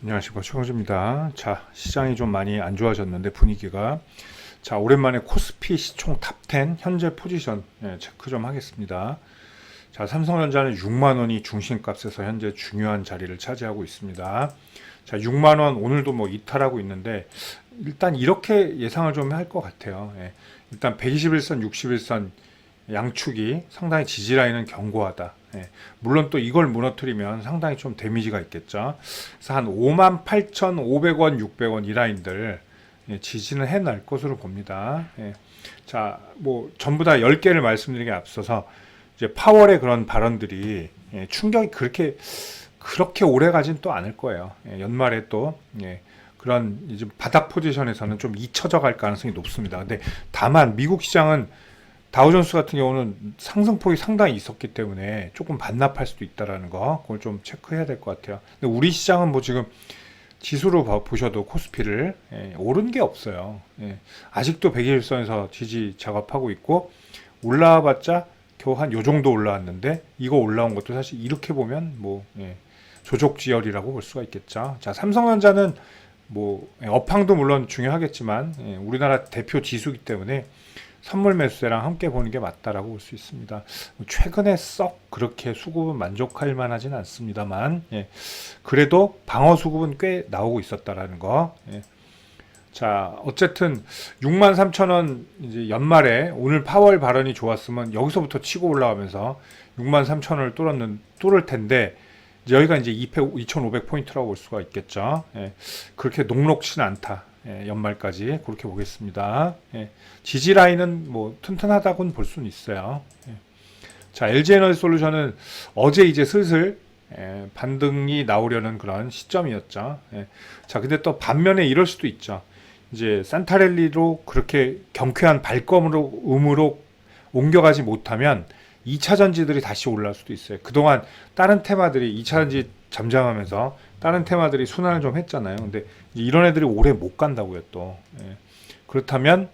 안녕하십니까, 최강주입니다. 자, 시장이 좀 많이 안 좋아졌는데 분위기가, 자, 오랜만에 코스피 시총 탑10 현재 포지션 체크 좀 하겠습니다. 자, 삼성전자는 6만 원이 중심값에서 현재 중요한 자리를 차지하고 있습니다. 자, 6만 원 오늘도 뭐 이탈하고 있는데 일단 이렇게 예상을 좀 할 것 같아요. 일단 121선, 61선 양축이 상당히 지지 라인은 견고하다. 물론 또 이걸 무너뜨리면 상당히 좀 데미지가 있겠죠. 그래서 한 58,500원, 600원 이 라인들 지지는 해낼 것으로 봅니다. 자, 뭐 전부 다 10개를 말씀드리기 앞서서 이제 파월의 그런 발언들이 충격이 그렇게 오래 가진 또 않을 거예요. 연말에 또 그런 이제 바닥 포지션에서는 좀 잊혀져 갈 가능성이 높습니다. 근데 다만 미국 시장은 다우존스 같은 경우는 상승폭이 상당히 있었기 때문에 조금 반납할 수도 있다라는 거, 그걸 좀 체크해야 될 것 같아요. 근데 우리 시장은 뭐 지금 지수로 보셔도 코스피를 오른 게 없어요. 아직도 121선에서 지지 작업하고 있고, 올라와봤자 겨우 한 요 정도 올라왔는데, 이거 올라온 것도 사실 이렇게 보면 뭐 조족지열이라고 볼 수가 있겠죠. 자, 삼성전자는 뭐 업황도 물론 중요하겠지만 우리나라 대표 지수이기 때문에 선물 매수세랑 함께 보는 게 맞다라고 볼 수 있습니다. 최근에 썩 그렇게 수급은 만족할 만하진 않습니다만, 그래도 방어 수급은 꽤 나오고 있었다라는 거. 자, 어쨌든 63,000원 이제 연말에 오늘 파월 발언이 좋았으면 여기서부터 치고 올라가면서 63,000원을 뚫을 텐데, 여기가 이제 2,500포인트라고 볼 수가 있겠죠. 그렇게 녹록치는 않다. 연말까지 그렇게 보겠습니다. 지지 라인은 뭐 튼튼하다고는 볼 수는 있어요. 자, LG에너지솔루션은 어제 이제 슬슬 반등이 나오려는 그런 시점이었죠. 자, 근데 또 반면에 이럴 수도 있죠. 이제 산타랠리로 그렇게 경쾌한 발걸음으로 옮겨가지 못하면 2차 전지들이 다시 올라올 수도 있어요. 그동안 다른 테마들이 2차 전지 잠잠하면서 다른 테마들이 순환을 좀 했잖아요. 근데 이런 애들이 오래 못 간다고요, 또. 그렇다면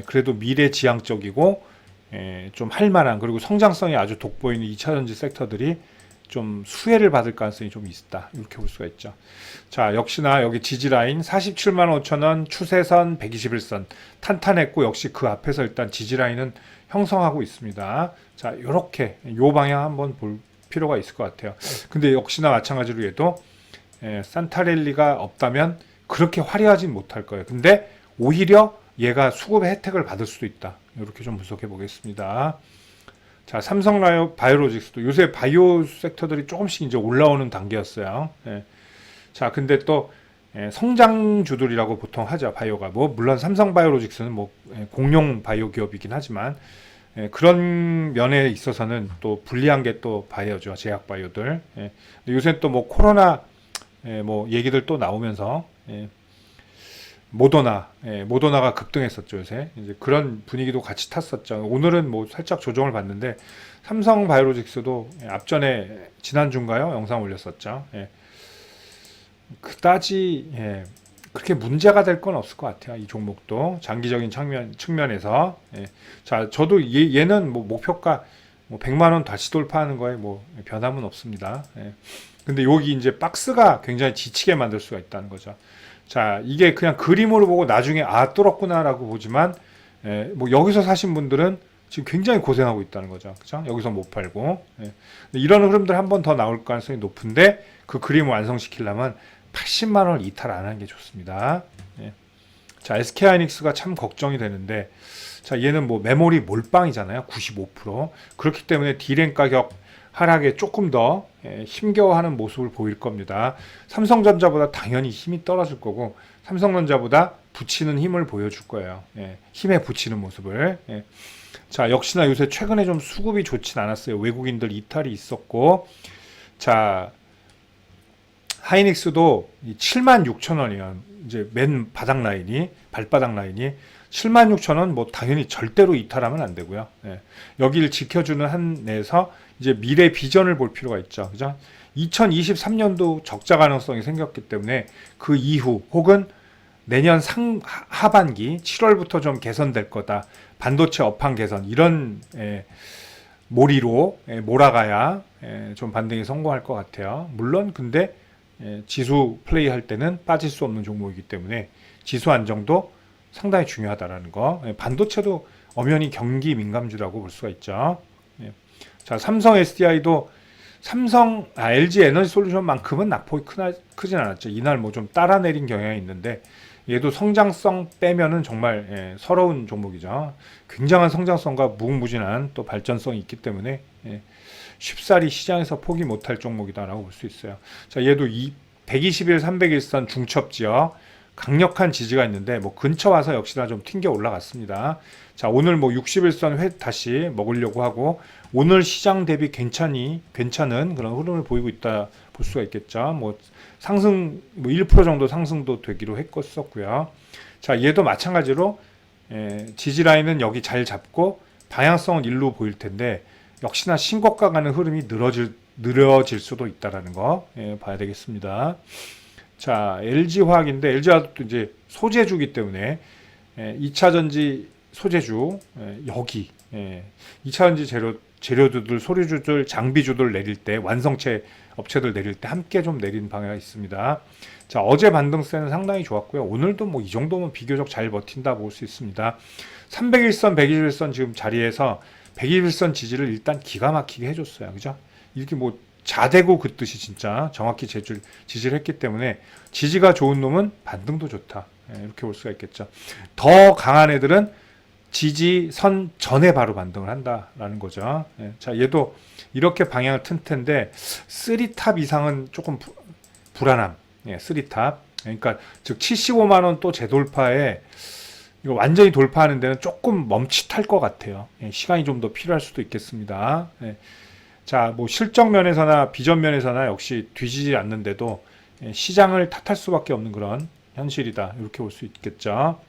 그래도 미래지향적이고 좀 할만한, 그리고 성장성이 아주 돋보이는 2차 전지 섹터들이 좀 수혜를 받을 가능성이 좀 있다, 이렇게 볼 수가 있죠. 자, 역시나 여기 지지라인 47만 5천원 추세선 121선 탄탄했고, 역시 그 앞에서 일단 지지라인은 형성하고 있습니다. 자, 요렇게 요 방향 한번 볼 필요가 있을 것 같아요. 근데 역시나 마찬가지로 얘도 산타랠리가 없다면 그렇게 화려하진 못할 거예요. 근데 오히려 얘가 수급의 혜택을 받을 수도 있다, 이렇게 좀 분석해 보겠습니다. 자, 삼성바이오로직스도 요새 바이오 섹터들이 조금씩 이제 올라오는 단계였어요. 자, 근데 또 성장주들이라고 보통 하죠, 바이오가. 뭐 물론 삼성바이오로직스는 뭐 공룡 바이오 기업이긴 하지만 그런 면에 있어서는 또 불리한 게 또 바이오죠, 제약 바이오들. 요새 또 뭐 코로나 뭐 얘기들 또 나오면서 모더나가 급등했었죠, 요새. 이제 그런 분위기도 같이 탔었죠. 오늘은 뭐 살짝 조정을 받는데, 삼성바이오로직스도 앞전에 지난주인가요? 영상 올렸었죠. 그다지 그렇게 문제가 될 건 없을 것 같아요, 이 종목도 장기적인 측면에서. 자, 저도 얘는 뭐 목표가 뭐 100만 원 다시 돌파하는 거에 뭐 변함은 없습니다. 근데 여기 이제 박스가 굉장히 지치게 만들 수가 있다는 거죠. 자, 이게 그냥 그림으로 보고 나중에 뚫었구나라고 보지만, 뭐 여기서 사신 분들은 지금 굉장히 고생하고 있다는 거죠. 그죠? 여기서 못 팔고. 이런 흐름들 한 번 더 나올 가능성이 높은데, 그 그림을 완성시키려면 80만 원을 이탈 안 하는 게 좋습니다. 자, SK하이닉스가 참 걱정이 되는데, 자, 얘는 뭐 메모리 몰빵이잖아요. 95%. 그렇기 때문에 D램 가격 하락에 조금 더 힘겨워하는 모습을 보일 겁니다. 삼성전자보다 당연히 힘이 떨어질 거고, 삼성전자보다 붙이는 힘을 보여줄 거예요. 힘에 붙이는 모습을. 자, 역시나 요새 최근에 좀 수급이 좋진 않았어요. 외국인들 이탈이 있었고. 자, 하이닉스도 76,000원이야. 이제 맨 바닥 라인이, 발바닥 라인이 76,000원, 뭐 당연히 절대로 이탈하면 안 되고요. 여기를 지켜주는 한에서 이제 미래 비전을 볼 필요가 있죠. 그죠? 2023년도 적자 가능성이 생겼기 때문에 그 이후 혹은 내년 하반기 7월부터 좀 개선될 거다. 반도체 업황 개선, 이런 몰이로 몰아가야 좀 반등이 성공할 것 같아요. 물론 근데 지수 플레이 할 때는 빠질 수 없는 종목이기 때문에 지수 안정도 상당히 중요하다라는 거. 반도체도 엄연히 경기 민감주라고 볼 수가 있죠. 자, 삼성 SDI도 LG 에너지 솔루션만큼은 낙폭이 크진 않았죠. 이날 뭐 좀 따라 내린 경향이 있는데 얘도 성장성 빼면은 정말 서러운 종목이죠. 굉장한 성장성과 무궁무진한 또 발전성이 있기 때문에 쉽사리 시장에서 포기 못할 종목이다라고 볼 수 있어요. 자, 얘도 120일, 300일선 중첩 지역 강력한 지지가 있는데 뭐 근처 와서 역시나 좀 튕겨 올라갔습니다. 자, 오늘 뭐 60일선 다시 먹으려고 하고 오늘 시장 대비 괜찮은 그런 흐름을 보이고 있다 볼 수가 있겠죠. 뭐 상승 뭐 1% 정도 상승도 되기로 했었고요. 자, 얘도 마찬가지로 지지 라인은 여기 잘 잡고 방향성은 일로 보일 텐데 역시나 신고가 가는 흐름이 느려질 수도 있다라는 거 봐야 되겠습니다. 자, LG화학인데 LG화학도 이제 소재주기 때문에 2차전지 소재주 여기 2차전지 재료주들, 소류주들, 장비주들 내릴 때 완성체 업체들 내릴 때 함께 좀 내린 방향이 있습니다. 자, 어제 반등세는 상당히 좋았고요. 오늘도 뭐 이 정도면 비교적 잘 버틴다 볼 수 있습니다. 300일선, 120일선 지금 자리에서 120일선 지지를 일단 기가 막히게 해줬어요. 그죠? 이렇게 뭐 자대고 긋듯이 진짜 정확히 지지를 했기 때문에 지지가 좋은 놈은 반등도 좋다. 이렇게 볼 수가 있겠죠. 더 강한 애들은 지지선 전에 바로 반등을 한다라는 거죠. 자, 얘도 이렇게 방향을 튼 텐데 3탑 이상은 조금 불안함. 3탑. 그러니까 즉 75만 원 또 재돌파에 이거 완전히 돌파하는 데는 조금 멈칫할 것 같아요. 시간이 좀 더 필요할 수도 있겠습니다. 자, 뭐 실적 면에서나 비전 면에서나 역시 뒤지지 않는데도 시장을 탓할 수밖에 없는 그런 현실이다. 이렇게 볼 수 있겠죠.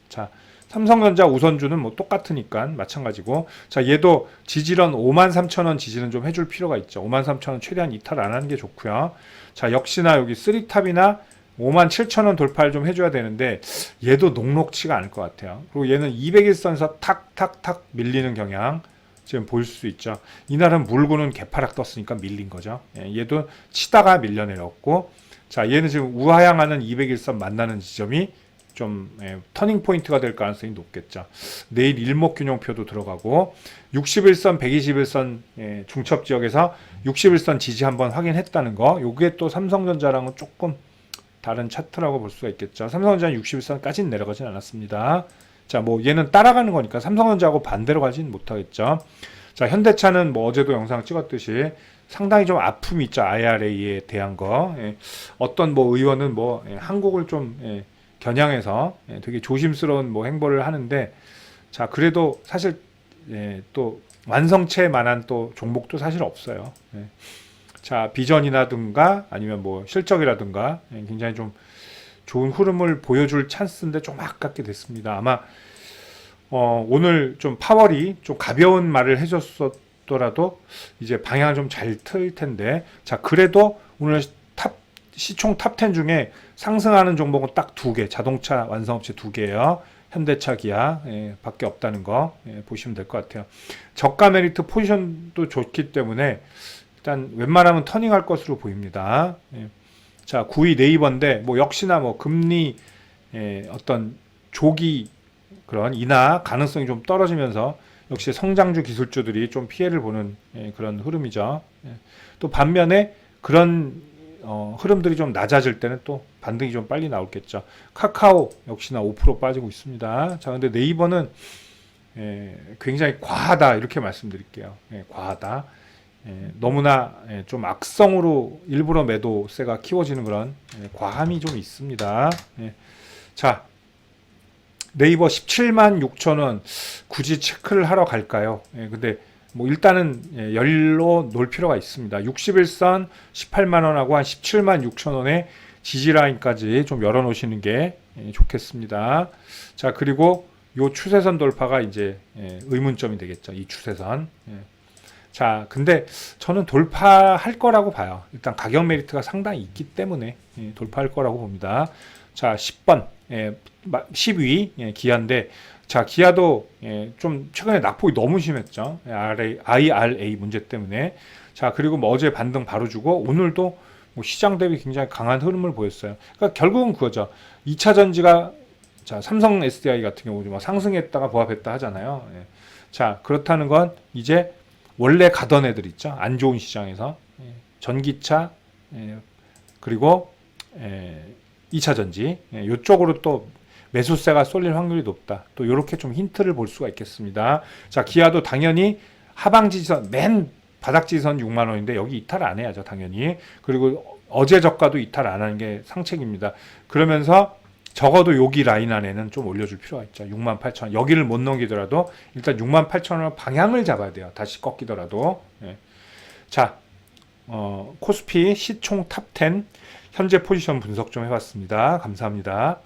자, 삼성전자 우선주는 뭐 똑같으니까 마찬가지고. 자, 얘도 지지런 53,000원 지지는 좀 해줄 필요가 있죠. 53,000원 최대한 이탈 안 하는 게 좋고요. 자, 역시나 여기 3탑이나 57,000원 돌파를 좀 해줘야 되는데 얘도 녹록치가 않을 것 같아요. 그리고 얘는 200일선에서 탁탁탁 밀리는 경향 지금 보일 수 있죠. 이날은 물고는 개파락 떴으니까 밀린 거죠. 얘도 치다가 밀려 내렸고, 자, 얘는 지금 우하향하는 200일선 만나는 지점이 좀 터닝 포인트가 될 가능성이 높겠죠. 내일 일목균형표도 들어가고 60일선, 120일선 중첩 지역에서 60일선 지지 한번 확인했다는 거. 요게 또 삼성전자랑은 조금 다른 차트라고 볼 수가 있겠죠. 삼성전자는 60일선까지는 내려가진 않았습니다. 자, 뭐 얘는 따라가는 거니까 삼성전자하고 반대로 가진 못하겠죠. 자, 현대차는 뭐 어제도 영상 찍었듯이 상당히 좀 아픔이 있죠. IRA에 대한 거. 어떤 뭐 의원은 뭐 한국을 좀 겨냥해서 되게 조심스러운 뭐 행보를 하는데, 자, 그래도 사실 또 완성체만한 또 종목도 사실 없어요. 자, 비전이라든가 아니면 뭐 실적이라든가 굉장히 좀 좋은 흐름을 보여줄 찬스인데 좀 아깝게 됐습니다. 아마 오늘 좀 파월이 좀 가벼운 말을 해줬더라도 이제 방향을 좀 잘 틀 텐데, 자, 그래도 오늘 시총 탑10 중에 상승하는 종목은 딱 2개, 자동차 완성업체 2개예요. 현대차, 기아 밖에 없다는 거 보시면 될 것 같아요. 저가 메리트 포지션도 좋기 때문에 일단 웬만하면 터닝할 것으로 보입니다. 자, 9위 네이버인데 뭐 역시나 뭐 금리 어떤 조기 그런 인하 가능성이 좀 떨어지면서 역시 성장주 기술주들이 좀 피해를 보는 그런 흐름이죠. 또 반면에 그런 흐름들이 좀 낮아질 때는 또 반등이 좀 빨리 나오겠죠. 카카오 역시나 5% 빠지고 있습니다. 자, 근데 네이버는 굉장히 과하다 이렇게 말씀드릴게요. 과하다. 너무나 좀 악성으로 일부러 매도세가 키워지는 그런 과함이 좀 있습니다. 자, 네이버 176,000원 굳이 체크를 하러 갈까요? 근데 뭐 일단은 열로 놓을 필요가 있습니다. 60일선 18만원하고 한 176,000원의 지지라인까지 좀 열어 놓으시는 게 좋겠습니다. 자, 그리고 요 추세선 돌파가 이제 의문점이 되겠죠. 이 추세선. 자, 근데 저는 돌파할 거라고 봐요. 일단 가격 메리트가 상당히 있기 때문에 돌파할 거라고 봅니다. 자, 10번 10위 기아인데, 자, 기아도 좀 최근에 낙폭이 너무 심했죠. IRA 문제 때문에. 자, 그리고 뭐 어제 반등 바로 주고 오늘도 뭐 시장 대비 굉장히 강한 흐름을 보였어요. 그러니까 결국은 그거죠. 2차 전지가 자, 삼성 SDI 같은 경우 막 상승했다가 보합했다 하잖아요. 예. 자, 그렇다는 건 이제 원래 가던 애들 있죠. 안 좋은 시장에서 전기차 그리고 2차 전지 이쪽으로 또 매수세가 쏠릴 확률이 높다. 또 이렇게 좀 힌트를 볼 수가 있겠습니다. 자, 기아도 당연히 하방 지지선 맨 바닥 지지선 6만 원인데 여기 이탈 안 해야죠, 당연히. 그리고 어제 저가도 이탈 안 하는 게 상책입니다. 그러면서 적어도 여기 라인 안에는 좀 올려줄 필요가 있죠. 68,000원. 여기를 못 넘기더라도 일단 68,000원 방향을 잡아야 돼요. 다시 꺾이더라도. 예. 자, 코스피 시총 탑10 현재 포지션 분석 좀 해봤습니다. 감사합니다.